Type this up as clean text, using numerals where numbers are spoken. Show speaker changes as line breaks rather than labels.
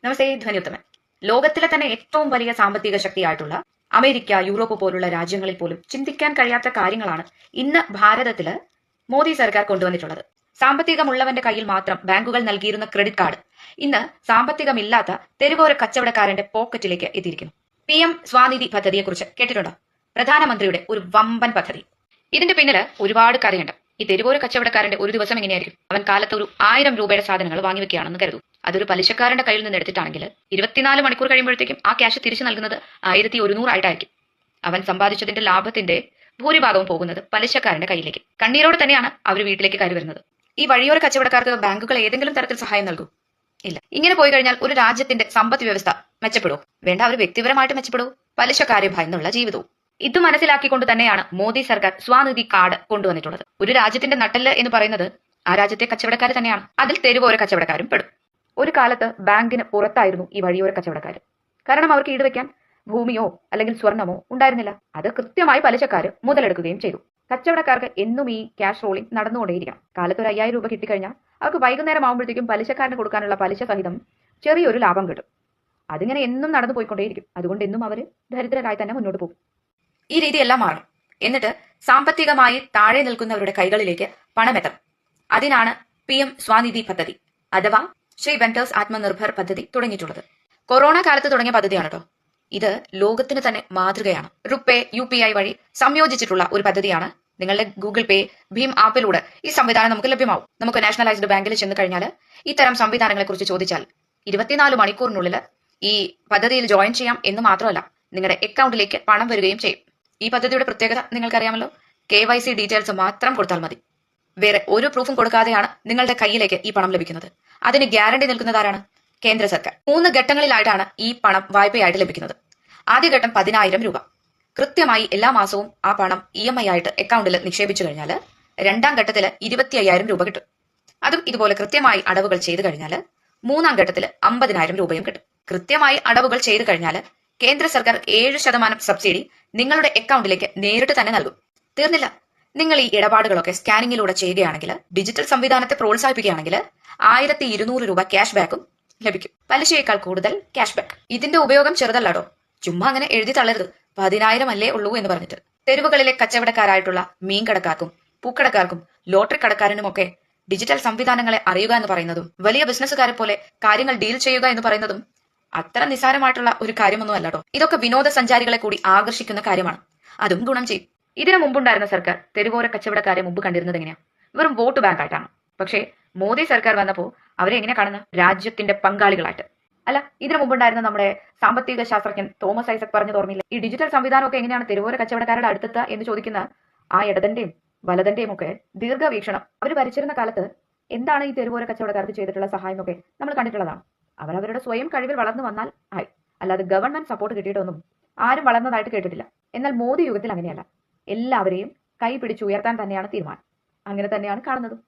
നമസ്തേ, ധ്വനിയുത്തമൻ. ലോകത്തിലെ തന്നെ ഏറ്റവും വലിയ സാമ്പത്തിക ശക്തിയായിട്ടുള്ള അമേരിക്ക, യൂറോപ്പ് പോലുള്ള രാജ്യങ്ങളിൽ പോലും ചിന്തിക്കാൻ കഴിയാത്ത കാര്യങ്ങളാണ് ഇന്ന് ഭാരതത്തില് മോദി സർക്കാർ കൊണ്ടുവന്നിട്ടുള്ളത്. സാമ്പത്തികമുള്ളവന്റെ കയ്യിൽ മാത്രം ബാങ്കുകൾ നൽകിയിരുന്ന ക്രെഡിറ്റ് കാർഡ് ഇന്ന് സാമ്പത്തികമില്ലാത്ത തെരുവോര കച്ചവടക്കാരന്റെ പോക്കറ്റിലേക്ക് എത്തിയിരിക്കുന്നു. PM സ്വാനിധി പദ്ധതിയെക്കുറിച്ച് കേട്ടിട്ടുണ്ടോ? പ്രധാനമന്ത്രിയുടെ ഒരു വമ്പൻ പദ്ധതി. ഇതിന്റെ പിന്നില് ഒരുപാട് കഥയുണ്ട്. ഈ തെരുവോര കച്ചവടക്കാരന്റെ ഒരു ദിവസം എങ്ങനെയായിരിക്കും? അവൻ കാലത്ത് ഒരു 1000 രൂപയുടെ സാധനങ്ങൾ വാങ്ങിവെക്കുകയാണെന്ന് കരുതൂ. അതൊരു പലിശക്കാരന്റെ കയ്യിൽ നിന്ന് എടുത്തിട്ടാണെങ്കിൽ 24 മണിക്കൂർ കഴിയുമ്പോഴത്തേക്കും ആ ക്യാഷ് തിരിച്ചു നൽകുന്നത് 1100 ആയിട്ടായിരിക്കും. അവൻ സമ്പാദിച്ചതിന്റെ ലാഭത്തിന്റെ ഭൂരിഭാഗവും പോകുന്നത് പലിശക്കാരന്റെ കയ്യിലേക്ക്. കണ്ണീരോട് തന്നെയാണ് അവർ വീട്ടിലേക്ക് കയറി വരുന്നത്. ഈ വഴിയോര കച്ചവടക്കാർക്ക് ബാങ്കുകൾ ഏതെങ്കിലും തരത്തിൽ സഹായം നൽകും? ഇല്ല. ഇങ്ങനെ പോയി കഴിഞ്ഞാൽ ഒരു രാജ്യത്തിന്റെ സമ്പദ് വ്യവസ്ഥ മെച്ചപ്പെടുമോ? വേണ്ട, അവർ വ്യക്തിപരമായിട്ട് മെച്ചപ്പെടൂ, പലിശക്കാരെ ഭയന്നുള്ള ജീവിതവും. ഇത് മനസ്സിലാക്കിക്കൊണ്ട് തന്നെയാണ് മോദി സർക്കാർ സ്വാനിധി കാർഡ് കൊണ്ടുവന്നിട്ടുള്ളത്. ഒരു രാജ്യത്തിന്റെ നട്ടെല്ല് എന്ന് പറയുന്നത് ആ രാജ്യത്തെ കച്ചവടക്കാർ തന്നെയാണ്. അതിൽ തെരുവോര കച്ചവടക്കാരും പെടും. ഒരു കാലത്ത് ബാങ്കിന് പുറത്തായിരുന്നു ഈ വഴിയോര കച്ചവടക്കാർ. കാരണം അവർക്ക് ഈടുവെക്കാൻ ഭൂമിയോ അല്ലെങ്കിൽ സ്വർണമോ ഉണ്ടായിരുന്നില്ല. അത് കൃത്യമായി പലിശക്കാർ മുതലെടുക്കുകയും ചെയ്തു. കച്ചവടക്കാർക്ക് എന്നും ഈ ക്യാഷ് റോളിംഗ് നടന്നുകൊണ്ടേയിരിക്കണം. കാലത്ത് ഒരു 5000 രൂപ കിട്ടിക്കഴിഞ്ഞാൽ അവർക്ക് വൈകുന്നേരം ആകുമ്പോഴത്തേക്കും പലിശക്കാരന് കൊടുക്കാനുള്ള പലിശ സഹിതം ചെറിയൊരു ലാഭം കിട്ടും. അതിങ്ങനെ എന്നും നടന്നു പോയിക്കൊണ്ടേയിരിക്കും. അതുകൊണ്ട് എന്നും അവർ ദരിദ്രരായി തന്നെ മുന്നോട്ട് പോകും. ഈ രീതിയെല്ലാം മാറും. എന്നിട്ട് സാമ്പത്തികമായി താഴെ നിൽക്കുന്നവരുടെ കൈകളിലേക്ക് പണമെത്തും. അതിനാണ് PM സ്വാനിധി പദ്ധതി അഥവാ ശ്രീ വെങ്കേഴ്സ് ആത്മനിർഭർ പദ്ധതി തുടങ്ങിയിട്ടുള്ളത്. കൊറോണ കാലത്ത് തുടങ്ങിയ പദ്ധതിയാണ് കേട്ടോ. ഇത് ലോകത്തിന് തന്നെ മാതൃകയാണ്. റുപേ UPI വഴി സംയോജിച്ചിട്ടുള്ള ഒരു പദ്ധതിയാണ്. നിങ്ങളുടെ ഗൂഗിൾ പേ, ഭീം ആപ്പിലൂടെ ഈ സംവിധാനം നമുക്ക് ലഭ്യമാവും. നമുക്ക് നാഷണലൈസ്ഡ് ബാങ്കിൽ ചെന്ന് കഴിഞ്ഞാൽ ഇത്തരം സംവിധാനങ്ങളെ കുറിച്ച് ചോദിച്ചാൽ 24 മണിക്കൂറിനുള്ളിൽ ഈ പദ്ധതിയിൽ ജോയിൻ ചെയ്യാം എന്ന് മാത്രമല്ല, നിങ്ങളുടെ അക്കൗണ്ടിലേക്ക് പണം വരികയും ചെയ്യും. ഈ പദ്ധതിയുടെ പ്രത്യേകത നിങ്ങൾക്കറിയാമല്ലോ. KYC ഡീറ്റെയിൽസ് മാത്രം കൊടുത്താൽ മതി. വേറെ ഒരു പ്രൂഫും കൊടുക്കാതെയാണ് നിങ്ങളുടെ കയ്യിലേക്ക് ഈ പണം ലഭിക്കുന്നത്. അതിന് ഗ്യാരണ്ടി നിൽക്കുന്നതാരാണ്? കേന്ദ്ര സർക്കാർ. 3 ഘട്ടങ്ങളിലായിട്ടാണ് ഈ പണം വായ്പയായിട്ട് ലഭിക്കുന്നത്. ആദ്യഘട്ടം 10000 രൂപ. കൃത്യമായി എല്ലാ മാസവും ആ പണം EMI ആയിട്ട് അക്കൗണ്ടിൽ നിക്ഷേപിച്ചു കഴിഞ്ഞാൽ രണ്ടാം ഘട്ടത്തിൽ 25000 രൂപ കിട്ടും. അതും ഇതുപോലെ കൃത്യമായി അടവുകൾ ചെയ്തു കഴിഞ്ഞാൽ മൂന്നാം ഘട്ടത്തിൽ 50000 രൂപയും കിട്ടും. കൃത്യമായി അടവുകൾ ചെയ്തു കഴിഞ്ഞാൽ കേന്ദ്ര സർക്കാർ 7% സബ്സിഡി നിങ്ങളുടെ അക്കൗണ്ടിലേക്ക് നേരിട്ട് തന്നെ നൽകും. തീർന്നില്ല. നിങ്ങൾ ഈ ഇടപാടുകളൊക്കെ സ്കാനിങ്ങിലൂടെ ചെയ്യുകയാണെങ്കിൽ, ഡിജിറ്റൽ സംവിധാനത്തെ പ്രോത്സാഹിപ്പിക്കുകയാണെങ്കിൽ 1200 രൂപ ക്യാഷ് ബാക്കും ലഭിക്കും. പലിശയേക്കാൾ കൂടുതൽ ക്യാഷ് ബാക്ക്. ഇതിന്റെ ഉപയോഗം ചെറുതല്ലാടോ. ചുമ്മാ അങ്ങനെ എഴുതി തള്ളരുത് 10000 അല്ലേ ഉള്ളൂ എന്ന് പറഞ്ഞിട്ട്. തെരുവുകളിലെ കച്ചവടക്കാരായിട്ടുള്ള മീൻകടക്കാർക്കും പൂക്കടക്കാർക്കും ലോട്ടറി കടക്കാരനുമൊക്കെ ഡിജിറ്റൽ സംവിധാനങ്ങളെ അറിയുക എന്ന് പറയുന്നതും വലിയ ബിസിനസ്സുകാരെ പോലെ കാര്യങ്ങൾ ഡീൽ ചെയ്യുക എന്ന് പറയുന്നതും അത്ര നിസ്സാരമായിട്ടുള്ള ഒരു കാര്യമൊന്നും അല്ലട്ടോ. ഇതൊക്കെ വിനോദസഞ്ചാരികളെ കൂടി ആകർഷിക്കുന്ന കാര്യമാണ്. അതും ഗുണം ചെയ്യും. ഇതിനു മുമ്പുണ്ടായിരുന്ന സർക്കാർ തെരുവോര കച്ചവടക്കാരെ മുമ്പ് കണ്ടിരുന്നത് എങ്ങനെയാ? വെറും വോട്ട് ബാങ്ക് ആയിട്ടാണ്. പക്ഷേ മോദി സർക്കാർ വന്നപ്പോൾ അവരെ എങ്ങനെ കാണുന്നത്? രാജ്യത്തിന്റെ പങ്കാളികളായിട്ട്. അല്ല, ഇതിനു മുമ്പുണ്ടായിരുന്ന നമ്മുടെ സാമ്പത്തിക ശാസ്ത്രജ്ഞൻ തോമസ് ഐസക് പറഞ്ഞത് ഓർമ്മയില്ല? ഈ ഡിജിറ്റൽ സംവിധാനമൊക്കെ എങ്ങനെയാണ് തെരുവോര കച്ചവടക്കാരുടെ അടുത്തെത്തുക എന്ന് ചോദിക്കുന്ന ആ ഇടതന്റെയും വലതന്റെയും ഒക്കെ ദീർഘവീക്ഷണം അവർ ഭരിച്ചിരുന്ന കാലത്ത് എന്താണ് ഈ തെരുവോര കച്ചവടക്കാർക്ക് ചെയ്തിട്ടുള്ള സഹായം എന്നൊക്കെ നമ്മൾ കണ്ടിട്ടുള്ളതാണ്. അവരവരുടെ സ്വയം കഴിവിൽ വളർന്നു വന്നാൽ ആയി. അല്ലാതെ ഗവൺമെന്റ് സപ്പോർട്ട് കിട്ടിയിട്ടൊന്നും ആരും വളർന്നതായിട്ട് കേട്ടിട്ടില്ല. എന്നാൽ മോദി യുഗത്തിൽ അങ്ങനെയല്ല. എല്ലാവരെയും കൈ പിടിച്ച് ഉയർത്താൻ തന്നെയാണ് തീരുമാനം. അങ്ങനെ തന്നെയാണ് കാണുന്നതും.